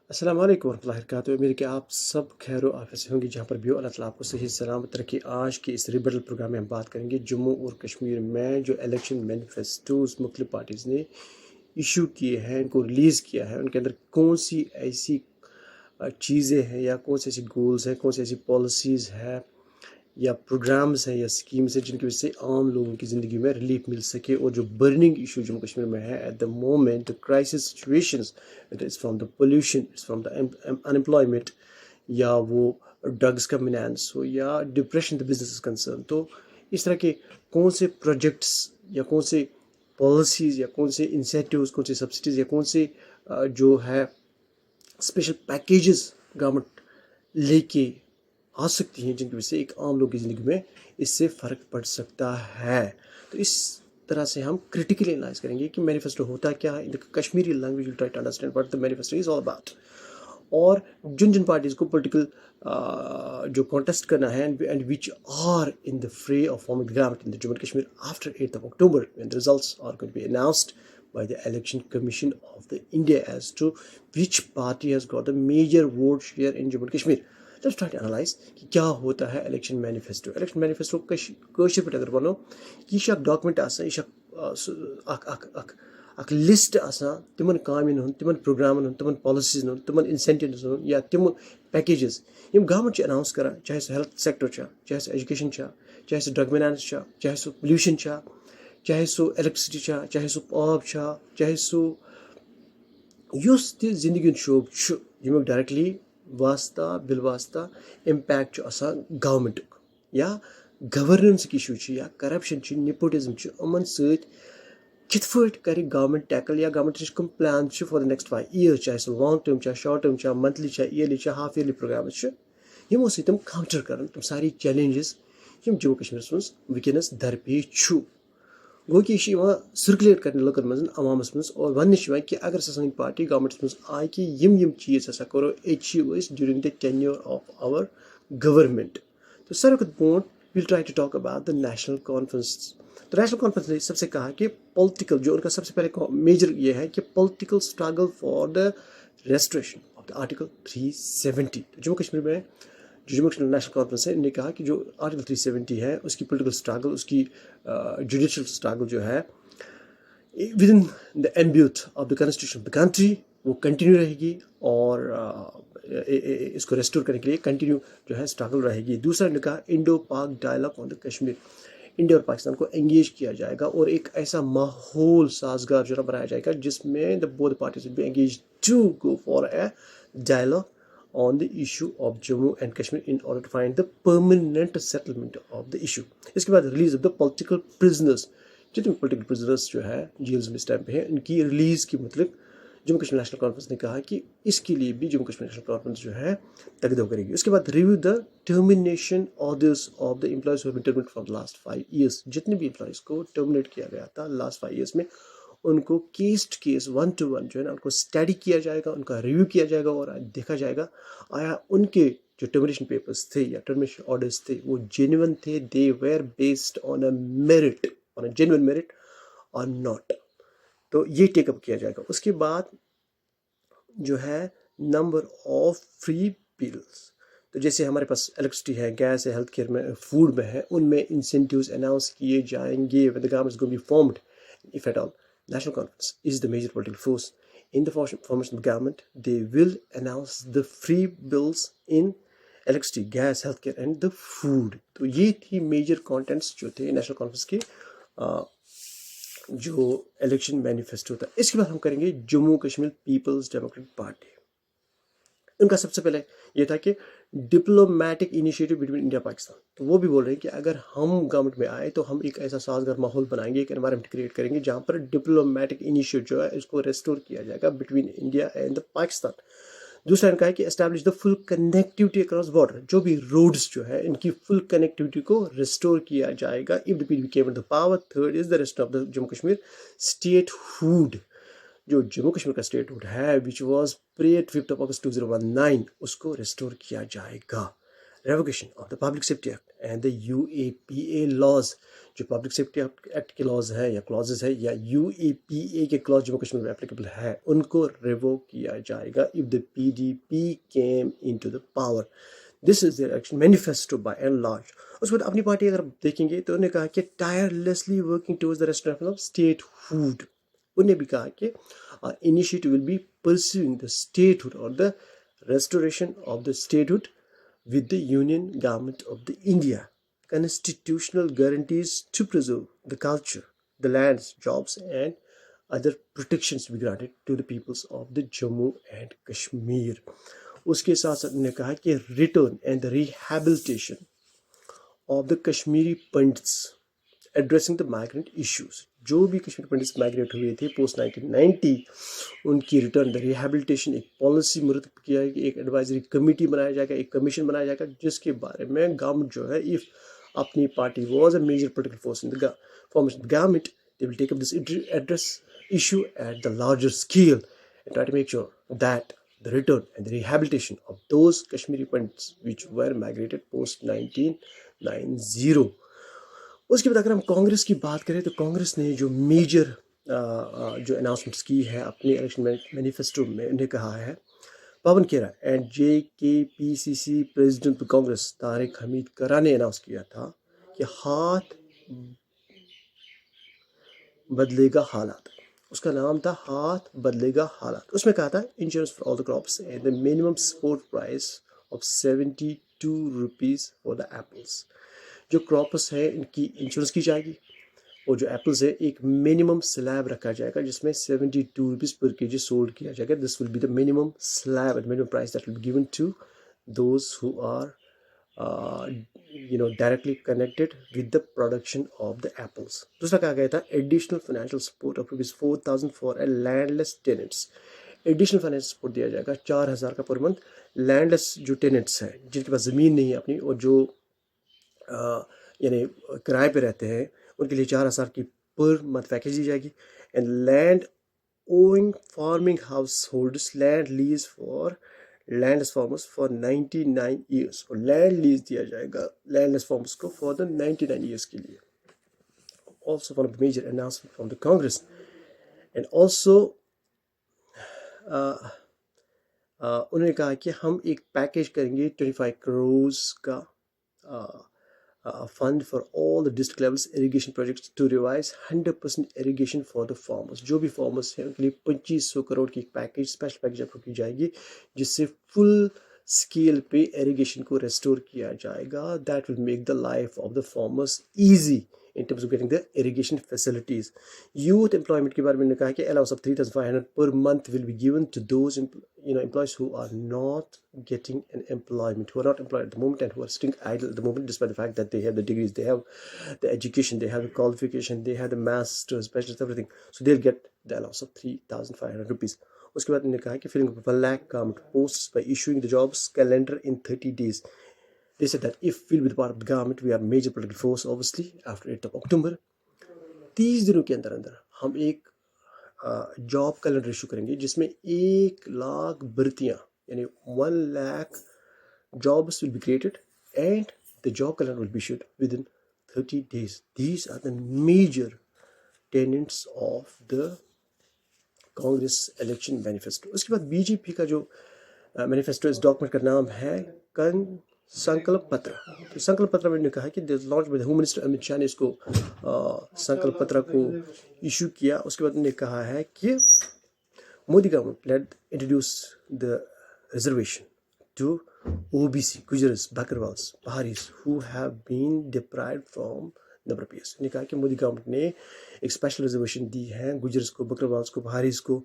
अस्सलाम वालेकुम वरहमतुल्लाहि वबरकातुहू। उम्मीद है कि आप सब खैर व आफियत से होंगे जहाँ पर भी हो। अल्लाह ताला आपको सही सलामत रखे। आज के इस रिबेटल प्रोग्राम में हम बात करेंगे जम्मू और कश्मीर में जो इलेक्शन मैनिफेस्टोज मुख्तलिफ पार्टीज़ ने इशू किए हैं, इनको रिलीज़ किया है, उनके अंदर कौन सी ऐसी चीज़ें हैं या कौन सी ऐसी गोल्स हैं, कौन सी ऐसी पॉलिसीज़ है या प्रोग्राम्स हैं या स्कीम्स हैं जिनकी वजह से आम लोगों की ज़िंदगी में रिलीफ मिल सके। और जो बर्निंग इशू जम्मू कश्मीर में है at the moment, the crisis situations, it is from the pollution, it's from the unemployment, या वो ड्रग्स का मिनांस हो या depression the business is concern. तो इस तरह के कौन से प्रोजेक्ट्स या कौन से पॉलिसीज़ या कौन से इंसेंटिव्स, कौन से सब्सिडीज़ या कौन से जो है स्पेशल पैकेजेस गवर्नमेंट लेके आ सकती हैं जिनकी वजह से एक आम लोग की ज़िंदगी में इससे फ़र्क पड़ सकता है। तो इस तरह से हम क्रिटिकली एनालाइज करेंगे कि मैनिफेस्टो होता क्या है। In the Kashmiri language will try to understand what the manifesto is all about, और जिन जिन पार्टीज़ को पॉलिटिकल जो कॉन्टेस्ट करना है and which are in the fray of forming government in the Jammu and Kashmir after 8th of October when the results are going to be announced by the Election Commission of the India as to which party has got the major vote share in Jammu and Kashmir. Let's try to analyze कि क्या होता है election manifesto. Election manifesto कशर पे अगर बनो यह document अख list तिमन कामन हुन, तिमन प्रोग्रामन हुन, तिमन पॉलिसीजन हुन, तिमन इंसेंटिव्स हुन या तिम पैकेजेस यम गवर्नमेंट अनाउंस कर, चाहे सह हेल्थ सेक्टर चाहे सह एजुकेशन चाहे सह ड्रग मिनांस चाहे सह पोल्यूशन चाहे सह इलेक्ट्रिसिटी चाहे सह आब चाहे सह युस ति जिंदगी शोब यमुक डायरेक्टली वास्ता बिलवास्ता इम्पैक्ट गवर्नमेंट या गवर्नेंस इशू या करप्शन निपोटिज्म अमन सत कित कर गवर्नमेंट टैकल या government come plan for the next 5 years, चाहे सह लॉन्ग टर्म चाहे शॉर्ट टर्म चाहे मंथली चाहे ईयरली चाहे हाफ ईयरली प्रोग्राम्स यमो सम काउंटर कर तम सारी चैलेंजेस जम्मू कश्मीर मज वनस दरपेश गो कि सर्कुलेट कर लुकन मज अवामस मज और वन कि अगर सी पार्टी गवर्नमेंट मज आए कि यम चीज़ हसा करो achieve during the tenure of our government. तो सारे खुद बोट will try to talk about the National Conference. तो नेशनल कॉन्फ्रेंस ने सबसे कहा कि पॉलिटिकल जो उनका सबसे पहले मेजर ये है कि political struggle for the restoration of the article 370। तो जम्मू कश्मीर में जो जम्मू कश्मीर नेशनल कॉन्फ्रेंस है इन्होंने कहा कि जो आर्टिकल 370 है उसकी पॉलिटिकल स्ट्रगल, उसकी जुडिशल स्ट्रगल जो है within the ambit of the constitution of the country वो कंटिन्यू रहेगी और इसको रेस्टोर करने के लिए कंटिन्यू जो है स्ट्रगल रहेगी। दूसरा ने कहा Indo Pak dialogue on the Kashmir, India और पाकिस्तान को एंगेज किया जाएगा और एक ऐसा माहौल साजगार जो बनाया जाएगा जिसमें the both parties will be engage to go for a dialogue on the issue of Jammu and Kashmir in order to find the permanent settlement of the issue। इसके बाद release of the political prisoners, जितने political prisoners जो है gels में इस time पे हैं इनकी रिलीज की मतलब जम्मू कश्मीर नेशनल कॉन्फ्रेंस ने कहा कि इसके लिए भी जम्मू कश्मीर नेशनल कॉन्फ्रेंस जो है तकदो करेगी। उसके बाद review the termination orders of the employees who have been terminated for the last 5 years। जितने भी एम्प्लॉयज को टर्मिनेट किया गया था लास्ट 5 years में उनको केस टू केस 1-to-1 जो है ना उनको स्टडी किया जाएगा, उनका रिव्यू किया जाएगा और देखा जाएगा आया उनके जो टर्मिनेशन पेपर्स थे या टर्मिनेशन ऑर्डर्स थे वो जेन्युइन थे, they were based on a merit, on a genuine merit और नॉट। तो ये टेकअप किया जाएगा। उसके बाद जो है नंबर ऑफ फ्री बिल्स, तो जैसे हमारे पास इलेक्ट्रिसिटी है, गैस है, हेल्थ केयर में, फूड में है, उनमें इंसेंटिव्स अनाउंस किए जाएंगे when the government is going to be formed if at all. National Conference is the major political force in the formation of the government. They will announce the free bills in electricity, gas, healthcare and the food। तो ये थी major contents जो थे national conference के जो election manifesto था। इसके बाद हम करेंगे जम्मू कश्मीर पीपल्स डेमोक्रेटिक पार्टी। उनका सबसे पहले ये था कि diplomatic initiative between India Pakistan. तो वो भी बोल रहे हैं कि अगर हम गवर्नमेंट में आए तो हम एक ऐसा साजगार माहौल बनाएंगे, एक एनवायरनमेंट क्रिएट करेंगे जहाँ पर डिप्लोमेटिक इनिशिएटिव जो है इसको रेस्टोर किया जाएगा बिटवीन इंडिया एंड पाकिस्तान। दूसरा इनका है कि establish the full connectivity across border, जो भी रोड्स जो है इनकी फुल कनेक्टिविटी को रिस्टोर किया जाएगा if the people came the power. Third is the rest of the Jammu Kashmir statehood, जो जम्मू कश्मीर का स्टेटहुड है which was pre 5th of August 2019 उसको रेस्टोर किया जाएगा। revocation of the Public Safety Act and the UAPA laws. जो public safety act के laws है या क्लॉजेस है या UAPA के क्लॉज जम्मू कश्मीर में एप्लीकेबल है उनको रिवोक किया जाएगा if the PDP came into the power. This is their action manifesto by and large. उसके बाद अपनी पार्टी अगर देखेंगे तो उन्होंने कहा कि tirelessly working towards the restaurant of state hood. उन्होंने भी कहा कि initiative will be pursuing the statehood और the restoration of the statehood with the Union Government of the India. Constitutional guarantees to preserve the culture, the lands, jobs and other protections be granted to the peoples of the Jammu and Kashmir. उसके साथ साथ उन्होंने कहा कि return and the rehabilitation of the Kashmiri Pandits addressing the migrant issues. जो भी कश्मीरी पंडित migrate हुए थे पोस्ट 1990 उनकी रिटर्न द रिहेबिलिटेशन एक पॉलिसी मुरतब किया है कि एक एडवाइजरी कमेटी बनाया जाएगा, एक कमीशन बनाया जाएगा जिसके बारे में गवर्नमेंट जो है if Apni Party was a major political force in the formation of government they will take up this address issue at the larger scale and try to make sure that the return and the rehabilitation of those Kashmiri Pandits which were migrated post 1990. उसके बाद अगर हम कांग्रेस की बात करें तो कांग्रेस ने जो मेजर जो अनाउंसमेंट्स की है अपने इलेक्शन मैनिफेस्टो में उन्हें कहा है Pawan Khera and JKPCC president Congress Tariq Hameed Karra ने अनाउंस किया था कि हाथ बदलेगा हालात. उसका नाम था हाथ बदलेगा हालात. उसमें कहा था insurance for all the crops and the minimum support price of 72 rupees for the apples. जो क्रॉप्स है इनकी इंश्योरेंस की जाएगी और जो एप्पल्स है एक मिनिमम स्लैब रखा जाएगा जिसमें 72 रुपीज़ पर केजी सोल्ड किया जाएगा. This will be the minimum slab and minimum price that will be given to those who are directly connected with the production of the apples. दूसरा कहा गया था additional financial support of rupees 4,000 for a landless tenants. Additional finance support दिया जाएगा 4,000 का per month. Landless जो tenants हैं जिनके पास ज़मीन नहीं है अपनी और जो यानी किराए पे रहते हैं उनके लिए 4,000 की पर मंथ पैकेज दी जाएगी. And land owing farming householders land lease for landless farmers for 99 years. और लैंड लीज दिया जाएगा लैंडलेस फार्मर्स को फॉर द 99 ईयर्स के लिए. Also one of the major announcement from the Congress. And also उन्होंने कहा कि हम एक पैकेज करेंगे 25 करोड़ का fund for all the district levels irrigation projects to revise 100% irrigation for the farmers. जो भी farmers हैं उनके लिए 2500 करोड़ की पैकेज स्पेशल पैकेज आपको की जाएगी जिससे फुल स्केल पे इरिगेशन को रेस्टोर किया जाएगा. That will make the life of the farmers easy in terms of getting the irrigation facilities. Youth employment के बारे में कहा कि allowance of 3,500 per month will be given to those employees who are not getting an employment, who are not employed at the moment and who are sitting idle at the moment despite the fact that they have the degrees, they have the education, they have the qualification, they have the master's, bachelor's, everything. So they'll get the allowance of 3,500 rupees. उसके बाद उन्होंने कहा कि filling up 1 lakh government posts by issuing the jobs calendar in 30 days. They said that if we'll be the part of the government, we are a major political force, obviously, after 8th of October. 30 दिनों के अंदर अंदर हम एक job calendar issue करेंगे जिसमें 1 लाख भर्तियाँ यानी 1 lakh jobs will be created and the job calendar will be issued within 30 days. These are the major tenets of the Congress election manifesto. उसके बाद BJP का जो मैनिफेस्टो इस डॉक्यूमेंट का नाम है संकल्प पत्र. तो संकल्प पत्र में कहा कि launch by the home minister Amit Shah ने इसको संकल्प पत्र को इशू किया. उसके बाद उन्होंने कहा है कि Modi government let introduce the reservation to OBC, Gujjars, Bakarwals, Paharis who have been deprived from number of years. उन्होंने कहा कि मोदी गवर्नमेंट ने एक स्पेशल रिजर्वेशन दी है गुजर्स को, बकरवाल्स को, पहाड़ीज को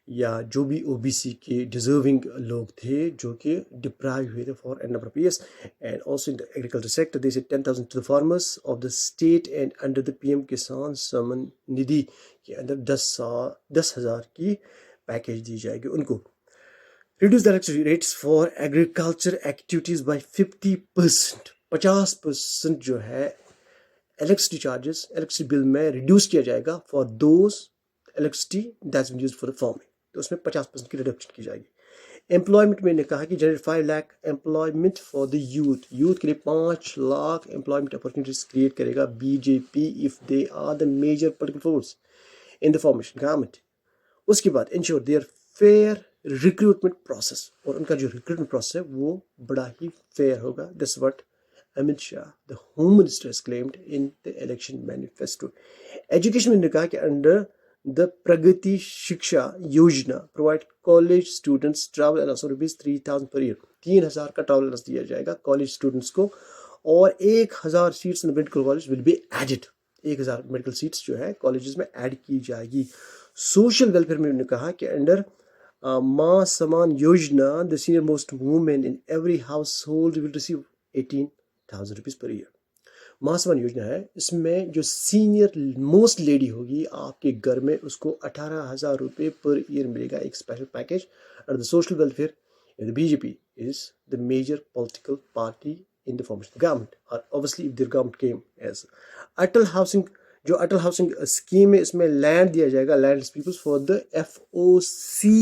या जो भी OBC के डिजर्विंग लोग थे जो कि डिप्राइव हुए थे for an number of years. And also in the agriculture sector they say 10,000 to the farmers of the state and under the PM Kisan Samman Nidhi के अंदर 10,000 की पैकेज दी जाएगी उनको. Reduce the electricity rates for agriculture activities by 50%. 50% जो है electricity charges electricity bill में reduce किया जाएगा for those electricity that's been used for the farming. तो उसमें 50% की रिडक्शन की जाएगी. एम्प्लॉयमेंट में ने कहा कि generate 5 lakh employment for the youth के लिए 5 लाख एम्प्लॉयमेंट अपॉर्चुनिटीज क्रिएट करेगा BJP if they are the major political force in the formation government. उसके बाद ensure their fair recruitment process, और उनका जो रिक्रूटमेंट प्रोसेस है वो बड़ा ही फेयर होगा। This what Amit Shah the home minister has claimed in the election manifesto। Education में कहा कि अंडर द प्रगति शिक्षा योजना provide college students travel allowance ₹3,000 per year, 3,000 का ट्रैवल अलाउंस दिया जाएगा कॉलेज स्टूडेंट्स को, और 1,000 seats in medical college will be added. 1,000 medical seats जो है कॉलेजेस में ऐड की जाएगी। सोशल वेलफेयर में उन्होंने कहा कि अंडर मां समान योजना the senior most women in every house hold will receive ₹18,000 per year. मां समान योजना है, इसमें जो सीनियर मोस्ट लेडी होगी आपके घर में उसको ₹18,000 पर ईयर मिलेगा, एक स्पेशल पैकेज। और the social welfare the BJP is the major political party in the formation of the government, or obviously if their government came as Atal housing, जो अटल हाउसिंग स्कीम है इसमें लैंड दिया जाएगा landless peoples for the FOC,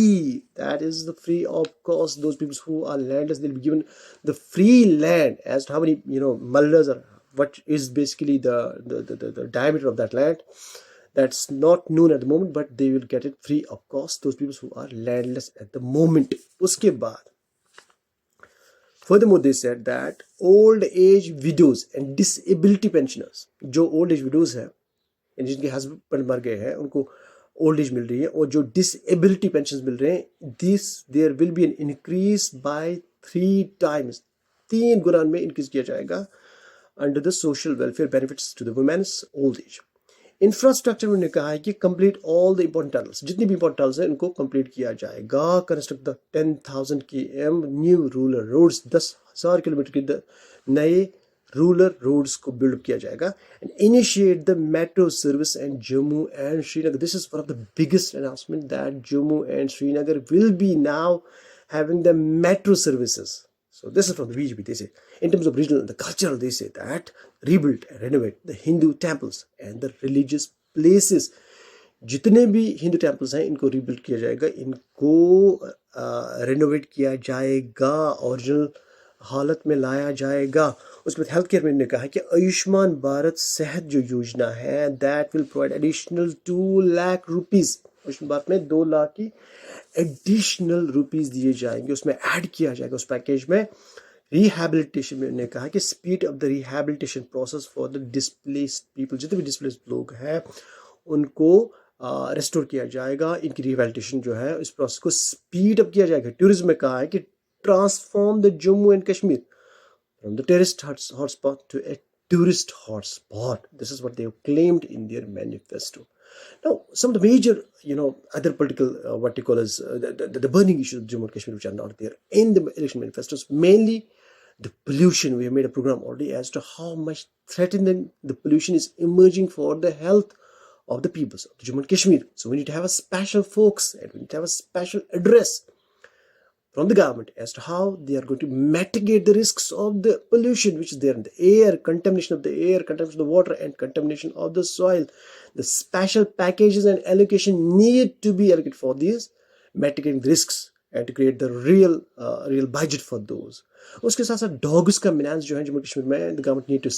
that is the free of cost, those people who are landless they'll be given the free land as to how many mullas or what is basically the diameter of that land, that's not known at the moment, but they will get it free of cost, those people who are landless at the moment। उसके बाद furthermore they said that old age widows and disability pensioners, जो old age widows है जिनके husband मर गए हैं उनको old age मिल रही है, और जो डिसेबिलिटी पेंशन मिल रहे हैं there will be an increase by 3 times, 3 गुना में इंक्रीज किया जाएगा under the social welfare benefits to the womens old age. Infrastructure में उन्होंने कहा है कि complete all the important tunnels, जितनी भी इंपॉर्टेंट टनल्स हैं इनको कंप्लीट किया जाएगा। Construct the 10,000 km new rural roads, 10,000 kilometre के नए रूरल रोड्स को बिल्ड किया जाएगा। And initiate the metro service and Jammu and Srinagar, this is one of the biggest announcement that Jammu and Srinagar will be now having the metro services। So this is from the BJP, they say. In terms of regional and the cultural, they say that rebuild and renovate the Hindu temples and the religious places। जितने भी Hindu temples हैं इनको rebuild किया जाएगा, इनको renovate किया जाएगा, original हालत में लाया जाएगा। उसके बाद हेल्थ केयर में इन्होंने कहा कि आयुष्मान भारत सेहत जो योजना है that will provide additional ₹2 lakh. Ayushman Bharat में 2 लाख की एडिशनल रुपीस दिए जाएंगे, उसमें ऐड किया जाएगा उस पैकेज में। रिहैबिलिटेशन में उन्होंने कहा कि speed of the rehabilitation process for the displaced people, जितने भी डिस्प्लेस्ड लोग हैं उनको रेस्टोर किया जाएगा, इनकी रिहैबिलिटेशन जो है इस प्रोसेस को स्पीड अप किया जाएगा। टूरिज्म में कहा है कि transform the Jammu and Kashmir from the terrorist hotspot to a tourist hotspot, this is what they have claimed in their manifesto। Now some of the major other political what you call as the burning issues of Jammu and Kashmir which are not there in the election manifestos, mainly the pollution. We have made a program already as to how much threatening the pollution is emerging for the health of the peoples of Jammu and Kashmir. So we need to have a special focus and we need to have a special address from the government as to how they are going to mitigate the risks of the pollution which is there in the air, contamination of the air, contamination of the water and contamination of the soil. The special packages and allocation need to be allocated for these mitigating the risks and to create the real budget for those। उसके साथ साथ dogs का मेनांस जो है जम्मू कश्मीर में, the government need to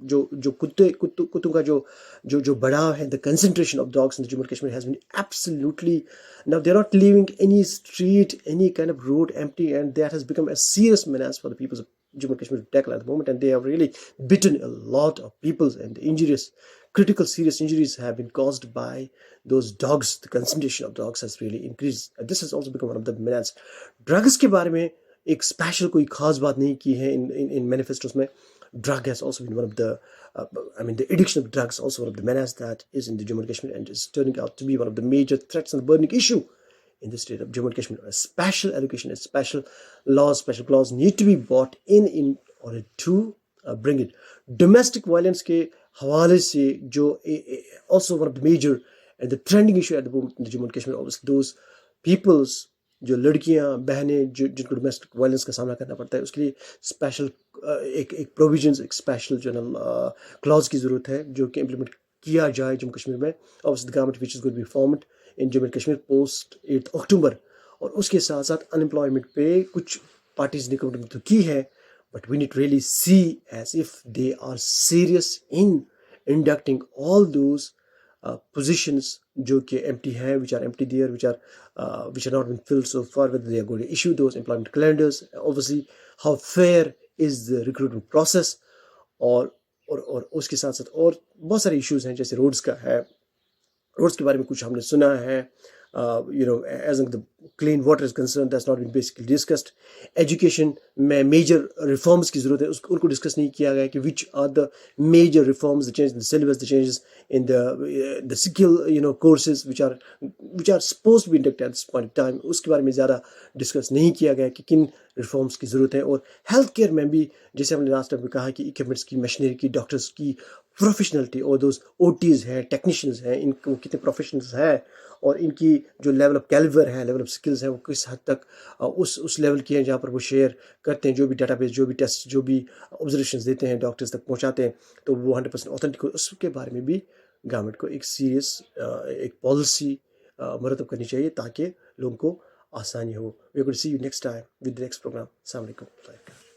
जो कुत्तों का जो बढ़ाव है, the concentration of dogs in the Jammu and Kashmir has been absolutely, now they are not living any street, any kind of road empty, and that has become a serious menace for the peoples of Jammu and Kashmir to tackle at the moment, and they have really bitten a lot of people, and the critical serious injuries have been caused by those dogs। The concentration of dogs has really increased, and this has also become one of the menace। Drugs के बारे में एक special कोई खास बात नहीं की है in manifestos में। Drug has also been one of the the addiction of drugs also one of the menace that is in the Jammu and Kashmir, and is turning out to be one of the major threats and burning issue in the state of Jammu and Kashmir। A special allocation, a special clause need to be brought in order to bring it। Domestic violence के हवाले से जो also one of the major and the trending issue at the moment in the Jammu and Kashmir, obviously those peoples जो लड़कियां बहनें जिनको domestic violence का सामना करना पड़ता है, उसके लिए स्पेशल एक प्रोविजंस, एक स्पेशल क्लॉज की ज़रूरत है जो कि इम्प्लीमेंट किया जाए जम्मू कश्मीर में। Obviously the government which is going to be formed in Jammu and Kashmir post 8 October और उसके साथ साथ अनएम्प्लॉयमेंट पे कुछ पार्टीज ने कमिटमेंट तो की है, but we need really see as if they are serious in inducting all those positions जो कि empty हैं, which are empty there, which are not been filled so far, whether they are going to issue those employment calendars, obviously how fair is the recruitment process, और उसके साथ साथ और बहुत सारे इश्यूज हैं, जैसे रोड्स का है, रोड्स के बारे में कुछ हमने सुना है, as the clean water is concern that's not been basically discussed. Education में मेजर रिफॉर्म्स की जरूरत है, उनको डिस्कस नहीं किया गया कि which are the major reforms, the change in the syllabus, the changes in the skill courses which are suppose to be inducted at this point time, उसके बारे में ज़्यादा डिस्कस नहीं किया गया कि किन रिफॉर्म्स की ज़रूरत है। और हेल्थ केयर में भी, जैसे हमने लास्ट टाइम में कहा कि इक्विपमेंट्स की, मशीनरी की, डॉक्टर्स की प्रोफेशनलिटी और दोज ओटीज़ हैं, टेक्नीशियंस हैं, इनको कितने प्रोफेशनल्स हैं और इनकी जो लेवल ऑफ कैलिबर है, लेवल ऑफ स्किल्स है, वो किस हद तक उस लेवल की हैं जहाँ पर वो शेयर करते हैं, जो भी डाटाबेस, जो भी टेस्ट, जो भी ऑब्जर्वेशंस देते हैं, डॉक्टर्स तक पहुँचाते हैं, तो वो 100% ऑथेंटिक हो। उसके बारे में भी गवर्नमेंट को एक सीरियस एक पॉलिसी मरतब करनी चाहिए ताकि लोगों को आसानी हो। We will see you next time with the next programme. अस्सलाम वालेकुम।